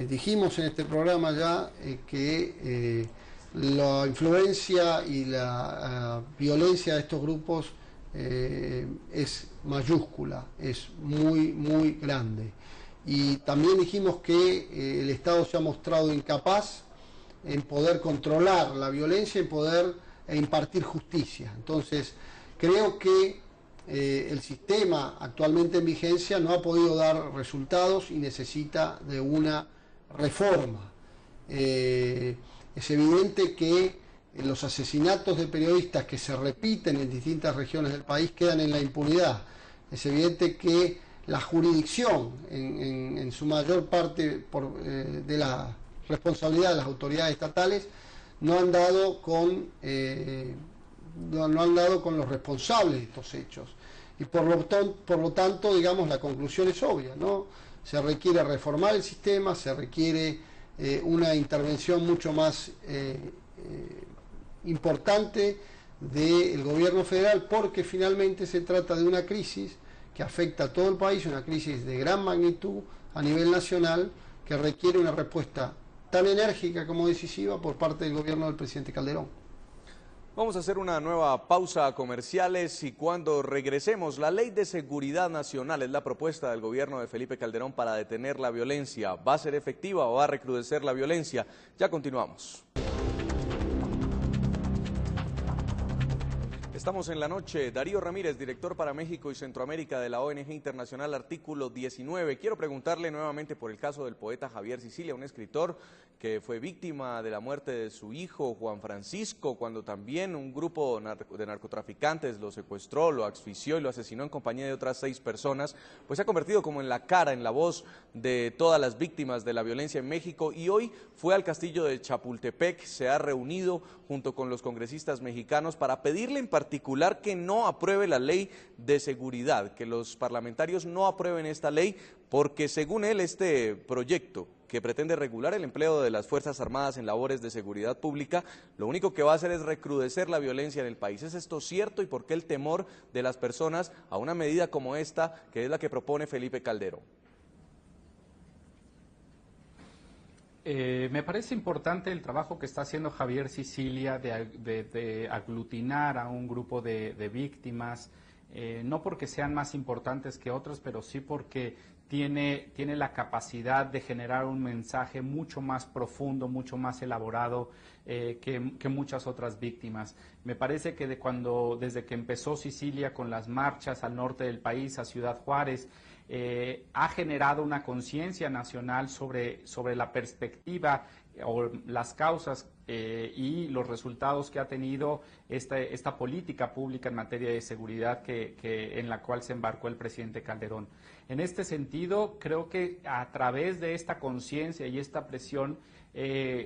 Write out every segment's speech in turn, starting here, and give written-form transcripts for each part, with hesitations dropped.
Dijimos en este programa ya que la influencia y la violencia de estos grupos es mayúscula, es muy grande. Y también dijimos que el Estado se ha mostrado incapaz en poder controlar la violencia, en poder impartir justicia. Entonces, creo que el sistema actualmente en vigencia no ha podido dar resultados y necesita de una reforma. Es evidente que los asesinatos de periodistas que se repiten en distintas regiones del país quedan en la impunidad. Es evidente que la jurisdicción, en su mayor parte de la responsabilidad de las autoridades estatales, no han dado con los responsables de estos hechos. Y por lo tanto, digamos, la conclusión es obvia, ¿no? Se requiere reformar el sistema, se requiere una intervención mucho más importante del gobierno federal, porque finalmente se trata de una crisis que afecta a todo el país, una crisis de gran magnitud a nivel nacional, que requiere una respuesta tan enérgica como decisiva por parte del gobierno del presidente Calderón. Vamos a hacer una nueva pausa a comerciales y cuando regresemos, la Ley de Seguridad Nacional es la propuesta del gobierno de Felipe Calderón para detener la violencia. ¿Va a ser efectiva o va a recrudecer la violencia? Ya continuamos. Estamos en la noche. Darío Ramírez, director para México y Centroamérica de la ONG Internacional Artículo 19. Quiero preguntarle nuevamente por el caso del poeta Javier Sicilia, un escritor que fue víctima de la muerte de su hijo Juan Francisco, cuando también un grupo de narcotraficantes lo secuestró, lo asfixió y lo asesinó en compañía de otras 6 personas, pues se ha convertido como en la cara, en la voz de todas las víctimas de la violencia en México, y hoy fue al castillo de Chapultepec, se ha reunido junto con los congresistas mexicanos para pedirle en particular que no apruebe la ley de seguridad, que los parlamentarios no aprueben esta ley, porque según él este proyecto que pretende regular el empleo de las Fuerzas Armadas en labores de seguridad pública, lo único que va a hacer es recrudecer la violencia en el país. ¿Es esto cierto y por qué el temor de las personas a una medida como esta, que es la que propone Felipe Calderón? Me parece importante el trabajo que está haciendo Javier Sicilia de aglutinar a un grupo de víctimas, no porque sean más importantes que otros, pero sí porque tiene la capacidad de generar un mensaje mucho más profundo, mucho más elaborado que muchas otras víctimas. Me parece que desde que empezó Sicilia con las marchas al norte del país, a Ciudad Juárez, ha generado una conciencia nacional sobre la perspectiva o las causas y los resultados que ha tenido esta política pública en materia de seguridad en la cual se embarcó el presidente Calderón. En este sentido, creo que a través de esta conciencia y esta presión,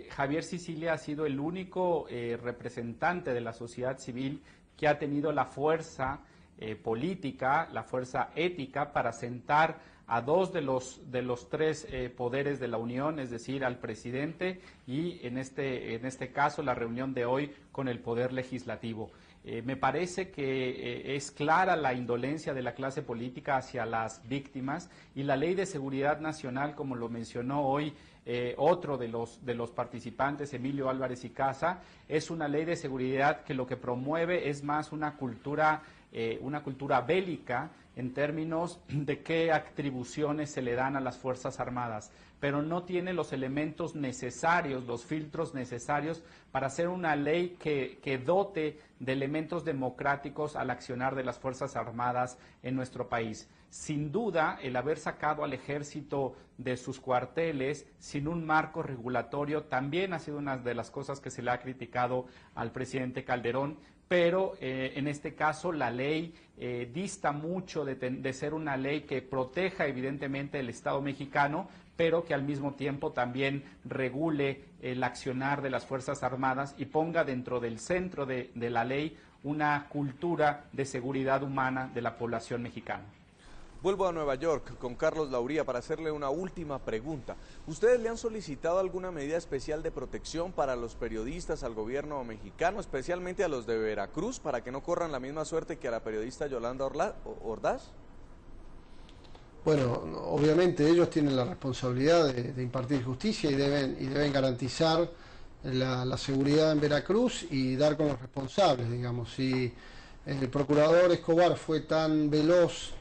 Javier Sicilia ha sido el único representante de la sociedad civil que ha tenido la fuerza política, la fuerza ética para sentar a 2 de los 3 poderes de la Unión, es decir, al presidente y en este caso la reunión de hoy con el poder legislativo. Me parece que es clara la indolencia de la clase política hacia las víctimas y la Ley de Seguridad Nacional, como lo mencionó hoy otro de los participantes, Emilio Álvarez y Casa, es una ley de seguridad que lo que promueve es más una cultura bélica en términos de qué atribuciones se le dan a las Fuerzas Armadas, pero no tiene los elementos necesarios, los filtros necesarios para hacer una ley que dote de elementos democráticos al accionar de las Fuerzas Armadas en nuestro país. Sin duda, el haber sacado al ejército de sus cuarteles sin un marco regulatorio también ha sido una de las cosas que se le ha criticado al presidente Calderón, pero en este caso la ley dista mucho de ser una ley que proteja evidentemente el Estado mexicano, pero que al mismo tiempo también regule el accionar de las Fuerzas Armadas y ponga dentro del centro de la ley una cultura de seguridad humana de la población mexicana. Vuelvo a Nueva York con Carlos Lauría para hacerle una última pregunta. ¿Ustedes le han solicitado alguna medida especial de protección para los periodistas al gobierno mexicano, especialmente a los de Veracruz, para que no corran la misma suerte que a la periodista Yolanda Ordaz? Bueno, obviamente ellos tienen la responsabilidad de impartir justicia y deben garantizar la seguridad en Veracruz y dar con los responsables, digamos. Si el procurador Escobar fue tan veloz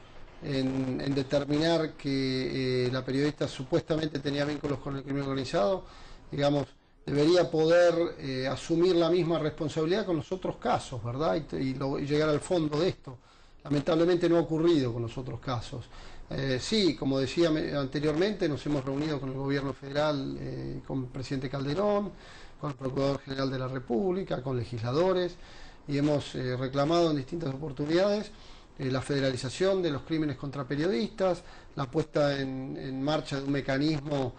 en determinar que la periodista supuestamente tenía vínculos con el crimen organizado, digamos, debería poder asumir la misma responsabilidad con los otros casos, ¿verdad? Y llegar al fondo de esto. Lamentablemente no ha ocurrido con los otros casos. Sí, como decía anteriormente, nos hemos reunido con el gobierno federal, con el presidente Calderón, con el Procurador General de la República, con legisladores, y hemos reclamado en distintas oportunidades la federalización de los crímenes contra periodistas, la puesta en marcha de un mecanismo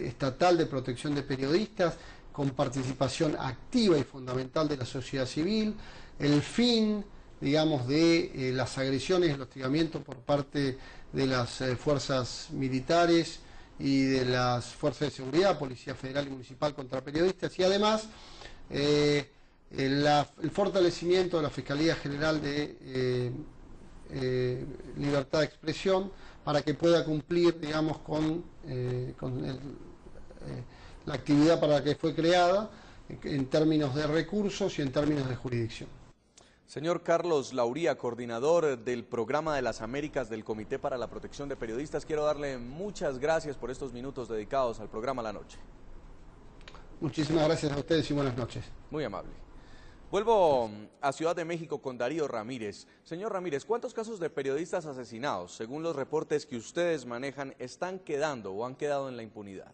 estatal de protección de periodistas, con participación activa y fundamental de la sociedad civil, el fin, digamos, de las agresiones y el hostigamiento por parte de las fuerzas militares y de las fuerzas de seguridad, Policía Federal y Municipal contra periodistas, y además el fortalecimiento de la Fiscalía General de Libertad de Expresión para que pueda cumplir, digamos, con la actividad para la que fue creada en términos de recursos y en términos de jurisdicción. Señor Carlos Lauría, coordinador del Programa de las Américas del Comité para la Protección de Periodistas, quiero darle muchas gracias por estos minutos dedicados al programa La Noche. Muchísimas gracias a ustedes y buenas noches. Muy amable. Vuelvo a Ciudad de México con Darío Ramírez. Señor Ramírez, ¿cuántos casos de periodistas asesinados, según los reportes que ustedes manejan, están quedando o han quedado en la impunidad?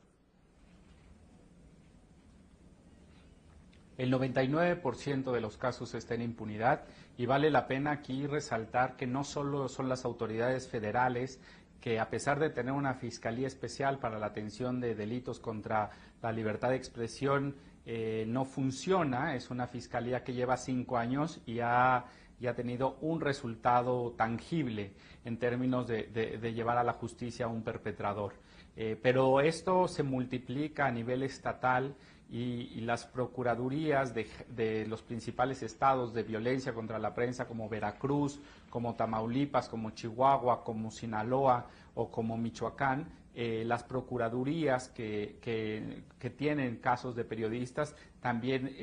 El 99% de los casos está en impunidad y vale la pena aquí resaltar que no solo son las autoridades federales que, a pesar de tener una fiscalía especial para la atención de delitos contra la libertad de expresión, no funciona. Es una fiscalía que lleva 5 años y ha tenido un resultado tangible en términos de llevar a la justicia a un perpetrador. Pero esto se multiplica a nivel estatal y las procuradurías de los principales estados de violencia contra la prensa, como Veracruz, como Tamaulipas, como Chihuahua, como Sinaloa o como Michoacán, las procuradurías que tienen casos de periodistas también,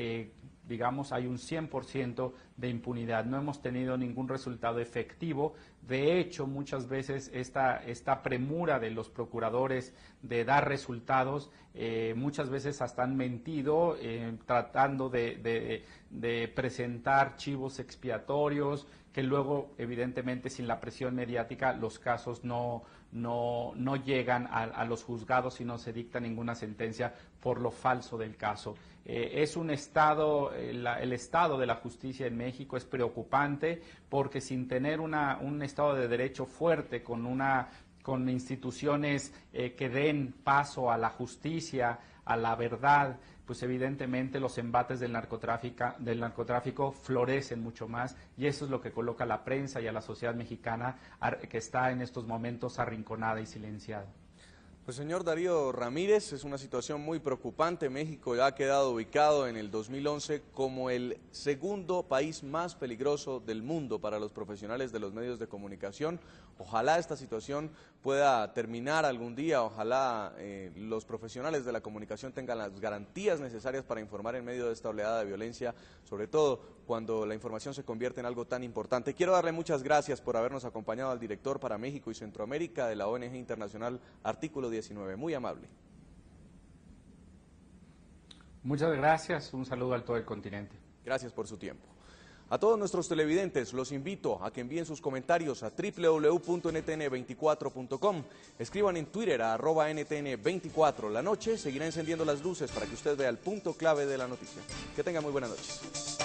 digamos, hay un 100% de impunidad. No hemos tenido ningún resultado efectivo. De hecho, muchas veces esta premura de los procuradores de dar resultados, muchas veces hasta han mentido tratando de presentar chivos expiatorios, que luego, evidentemente, sin la presión mediática, los casos no llegan a los juzgados y no se dicta ninguna sentencia por lo falso del caso. Es un estado, el estado de la justicia en México es preocupante porque sin tener un estado de derecho fuerte, con instituciones que den paso a la justicia, a la verdad, pues evidentemente los embates del narcotráfico florecen mucho más, y eso es lo que coloca a la prensa y a la sociedad mexicana, que está en estos momentos arrinconada y silenciada. Pues señor Darío Ramírez, es una situación muy preocupante. México ya ha quedado ubicado en el 2011 como el segundo país más peligroso del mundo para los profesionales de los medios de comunicación. Ojalá esta situación pueda terminar algún día, ojalá los profesionales de la comunicación tengan las garantías necesarias para informar en medio de esta oleada de violencia, sobre todo cuando la información se convierte en algo tan importante. Quiero darle muchas gracias por habernos acompañado al director para México y Centroamérica de la ONG Internacional Artículo 19, muy amable. Muchas gracias, un saludo a todo el continente. Gracias por su tiempo. A todos nuestros televidentes los invito a que envíen sus comentarios a www.ntn24.com. Escriban en Twitter a @ntn24. La noche seguirá encendiendo las luces para que usted vea el punto clave de la noticia. Que tenga muy buenas noches.